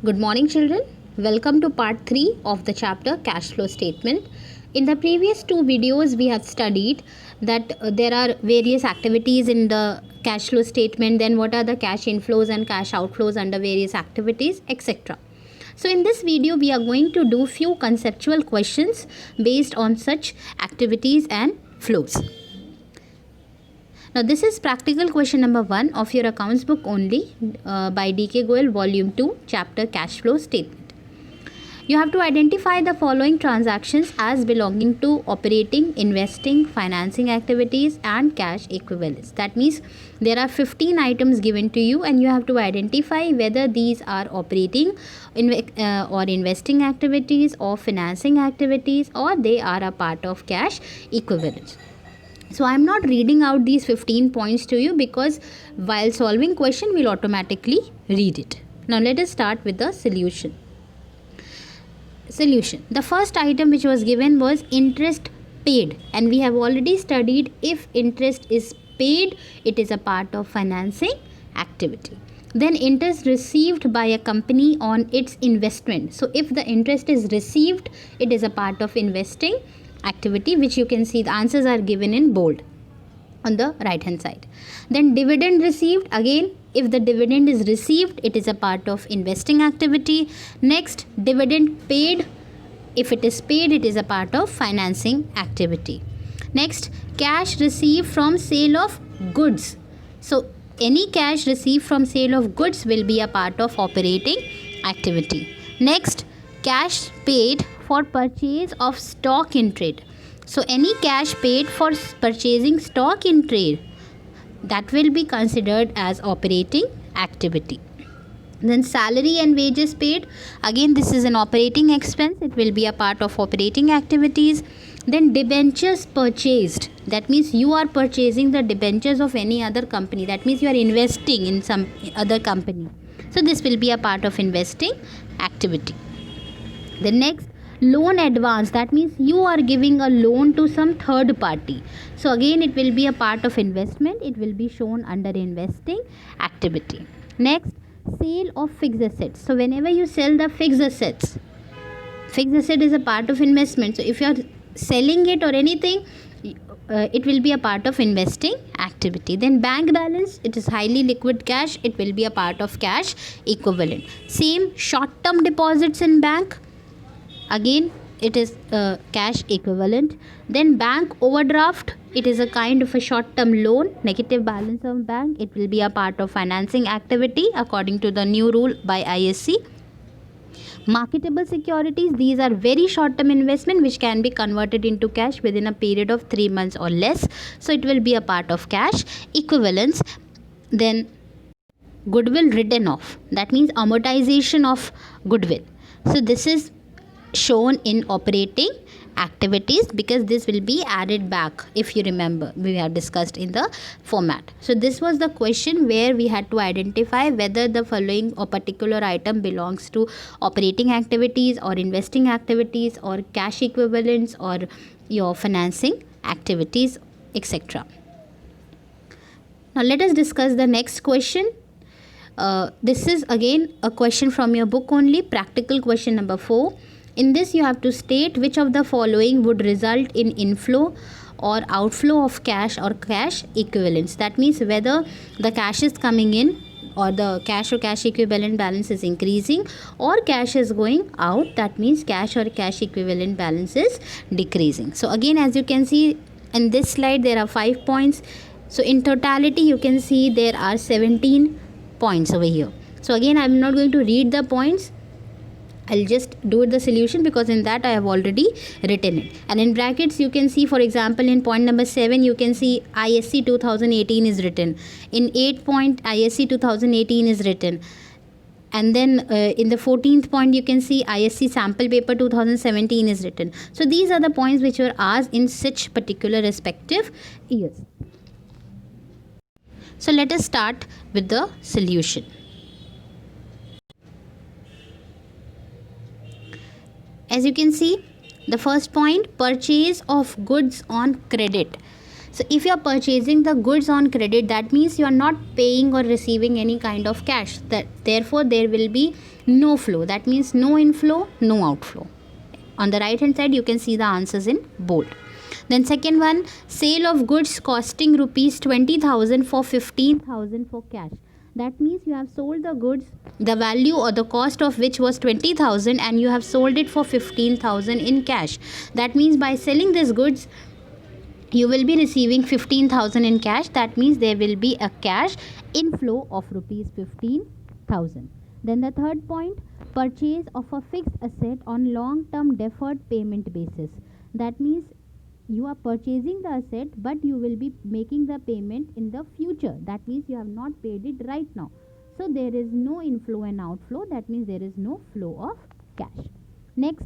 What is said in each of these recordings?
Good morning, children. Welcome to part 3 of the chapter Cash Flow Statement. In the previous two videos, we have studied that there are various activities in the cash flow statement, then what are the cash inflows and cash outflows under various activities, etc. So in this video, we are going to do few conceptual questions based on such activities and flows. Now this is practical question number 1 of your accounts book only by D.K. Goyal, volume 2, chapter cash flow statement. You have to identify the following transactions as belonging to operating, investing, financing activities and cash equivalents. That means there are 15 items given to you and you have to identify whether these are operating or investing activities or financing activities, or they are a part of cash equivalents. So I am not reading out these 15 points to you because while solving question we'll automatically read it. Now let us start with the solution. The first item which was given was interest paid, and we have already studied if interest is paid, it is a part of financing activity. Then interest received by a company on its investment. So if the interest is received, it is a part of investing activity, which you can see the answers are given in bold on the right hand side. Then dividend received, again if the dividend is received, it is a part of investing activity. Next, dividend paid, if it is paid, it is a part of financing activity. Next, cash received from sale of goods. So any cash received from sale of goods will be a part of operating activity. Next, cash paid for purchase of stock in trade. So any cash paid for purchasing stock in trade, that will be considered as operating activity. Then salary and wages paid, again this is an operating expense, it will be a part of operating activities. Then debentures purchased, that means you are purchasing the debentures of any other company, that means you are investing in some other company, so this will be a part of investing activity. The next, loan advance, that means you are giving a loan to some third party, so again it will be a part of investment, it will be shown under investing activity. Next, sale of fixed assets. So whenever you sell the fixed asset is a part of investment, so if you are selling it or anything, it will be a part of investing activity. Then bank balance, it is highly liquid cash, it will be a part of cash equivalent. Same, short term deposits in bank, again it is cash equivalent. Then bank overdraft, it is a kind of a short term loan, negative balance of bank, it will be a part of financing activity according to the new rule by ISC. Marketable securities, these are very short term investment which can be converted into cash within a period of 3 months or less, so it will be a part of cash equivalents. Then goodwill written off, that means amortization of goodwill, so this is shown in operating activities because this will be added back, if you remember we have discussed in the format. So this was the question where we had to identify whether the following or particular item belongs to operating activities or investing activities or cash equivalents or your financing activities, etc. Now let us discuss the next question. This is again a question from your book only, practical question number 4. In this you have to state which of the following would result in inflow or outflow of cash or cash equivalents. That means whether the cash is coming in or the cash or cash equivalent balance is increasing or cash is going out, that means cash or cash equivalent balance is decreasing. So again, as you can see in this slide, there are 5 points. So in totality you can see there are 17 points over here. So again, I am not going to read the points, I'll just do the solution because in that I have already written it. And in brackets you can see, for example, in point number 7 you can see ISC 2018 is written. In 8 point ISC 2018 is written. And then in the 14th point you can see ISC sample paper 2017 is written. So these are the points which were asked in such particular respective years. So let us start with the solution. As you can see, the first point, purchase of goods on credit. So if you are purchasing the goods on credit, that means you are not paying or receiving any kind of cash. That therefore there will be no flow. That means no inflow, no outflow. On the right hand side you can see the answers in bold. Then second one, sale of goods costing rupees 20,000 for 15,000 for cash. That means you have sold the goods, the value or the cost of which was 20,000, and you have sold it for 15,000 in cash. That means by selling these goods you will be receiving 15,000 in cash. That means there will be a cash inflow of rupees 15,000. Then the third point, purchase of a fixed asset on long term deferred payment basis. That means you are purchasing the asset but you will be making the payment in the future. That means you have not paid it right now. So there is no inflow and outflow. That means there is no flow of cash. Next,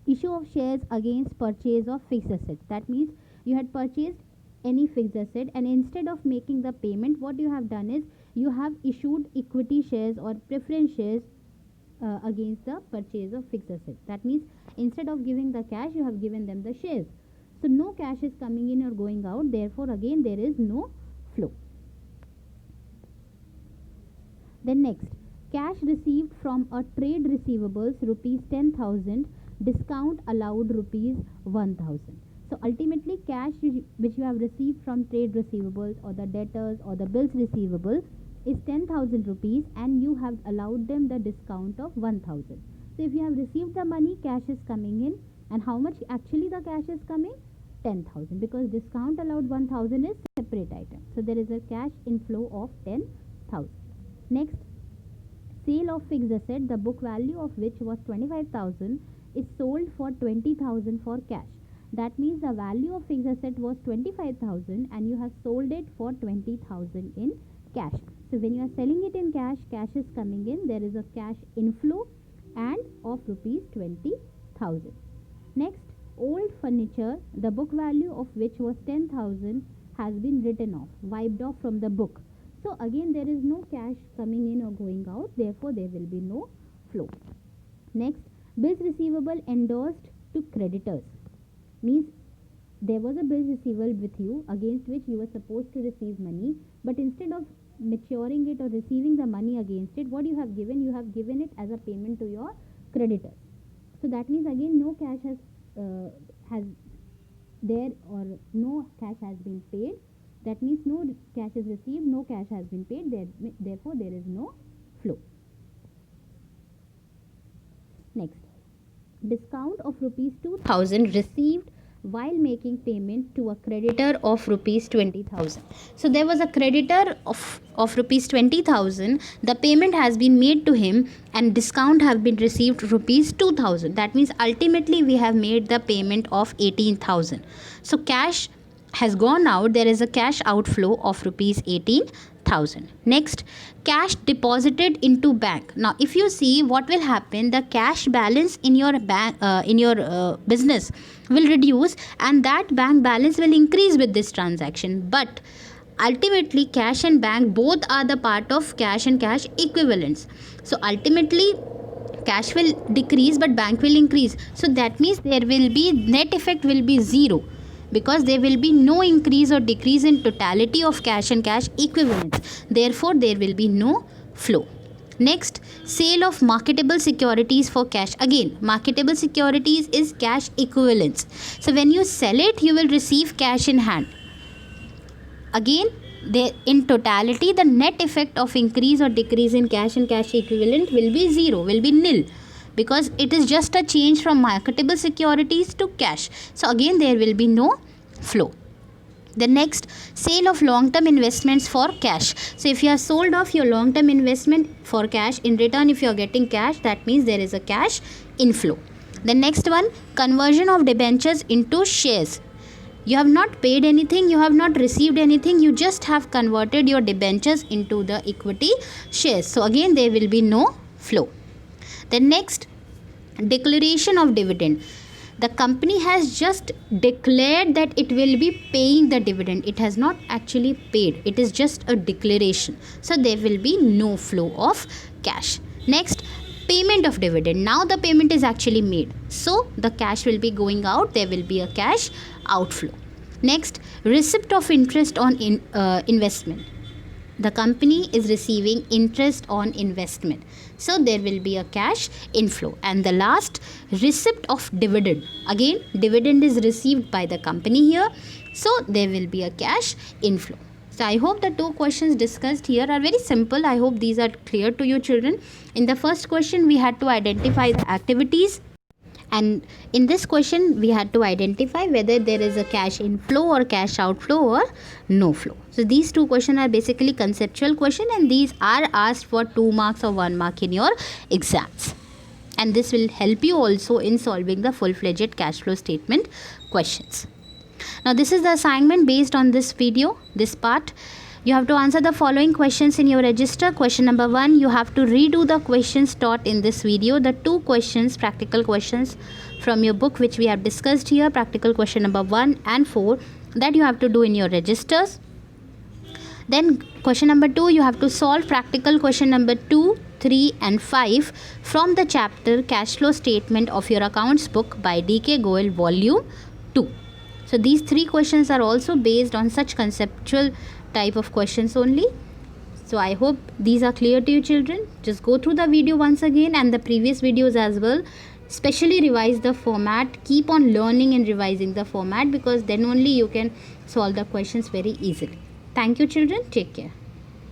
issue of shares against purchase of fixed asset. That means you had purchased any fixed asset, and instead of making the payment, what you have done is you have issued equity shares or preference shares against the purchase of fixed asset. That means instead of giving the cash, you have given them the shares. So no cash is coming in or going out, therefore again there is no flow. Then next, cash received from a trade receivables rupees 10,000, discount allowed rupees 1,000. So ultimately cash which you have received from trade receivables or the debtors or the bills receivable is 10,000 rupees, and you have allowed them the discount of 1,000. So if you have received the money, cash is coming in, and how much actually the cash is coming? 10,000, because discount allowed 1,000 is separate item. So there is a cash inflow of 10,000. Next, sale of fixed asset, the book value of which was 25,000 is sold for 20,000 for cash. That means the value of fixed asset was 25,000 and you have sold it for 20,000 in cash. So when you are selling it in cash, cash is coming in, there is a cash inflow and of rupees 20,000. Next, old furniture, the book value of which was 10,000 has been written off, wiped off from the book. So again there is no cash coming in or going out, therefore there will be no flow. Next, bills receivable endorsed to creditors. Means there was a bill receivable with you against which you were supposed to receive money, but instead of maturing it or receiving the money against it, what you have given? You have given it as a payment to your creditors. So that means again no cash has there or no cash has been paid. That means no cash is received, no cash has been paid, therefore there is no flow. Next, discount of rupees 2,000 received while making payment to a creditor of rupees 20,000. So there was a creditor of rupees 20,000, the payment has been made to him and discount have been received rupees 2,000. That means ultimately we have made the payment of 18,000. So cash has gone out, there is a cash outflow of rupees 18,000. Next, cash deposited into bank. Now if you see what will happen, the cash balance in your bank business will reduce and that bank balance will increase with this transaction. But ultimately cash and bank both are the part of cash and cash equivalents. So ultimately cash will decrease but bank will increase. So that means there will be net effect will be zero, because there will be no increase or decrease in totality of cash and cash equivalents. Therefore, there will be no flow. Next, sale of marketable securities for cash. Again, marketable securities is cash equivalents. So when you sell it, you will receive cash in hand. Again, in totality, the net effect of increase or decrease in cash and cash equivalent will be zero, will be nil, because it is just a change from marketable securities to cash. So again there will be no flow. The next, sale of long-term investments for cash. So if you have sold off your long-term investment for cash, in return if you are getting cash, that means there is a cash inflow. The next one, conversion of debentures into shares. You have not paid anything, you have not received anything, you just have converted your debentures into the equity shares. So again there will be no flow. The next, declaration of dividend. The company has just declared that it will be paying the dividend. It has not actually paid. It is just a declaration. So there will be no flow of cash. Next, payment of dividend. Now the payment is actually made. So the cash will be going out. There will be a cash outflow. Next, receipt of interest on investment. The company is receiving interest on investment, so there will be a cash inflow. And the last, receipt of dividend. Again, dividend is received by the company here, so there will be a cash inflow. So I hope the two questions discussed here are very simple. I hope these are clear to you, children. In the first question, we had to identify the activities, and in this question we had to identify whether there is a cash inflow or cash outflow or no flow. So these two questions are basically conceptual question, and these are asked for 2 marks or 1 mark in your exams, and this will help you also in solving the full-fledged cash flow statement questions. Now this is the assignment based on this video, this part. You have to answer the following questions in your register. Question number 1, you have to redo the questions taught in this video. The 2 questions, practical questions from your book which we have discussed here, practical question number 1 and 4, that you have to do in your registers. Then question number 2, you have to solve practical question number 2, 3 and 5 from the chapter Cash Flow Statement of your accounts book by D.K. Goel volume 2. So these 3 questions are also based on such conceptual type of questions only. So I hope these are clear to you, children. Just go through the video once again and the previous videos as well. Especially revise the format. Keep on learning and revising the format, because then only you can solve the questions very easily. Thank you, children. Take care.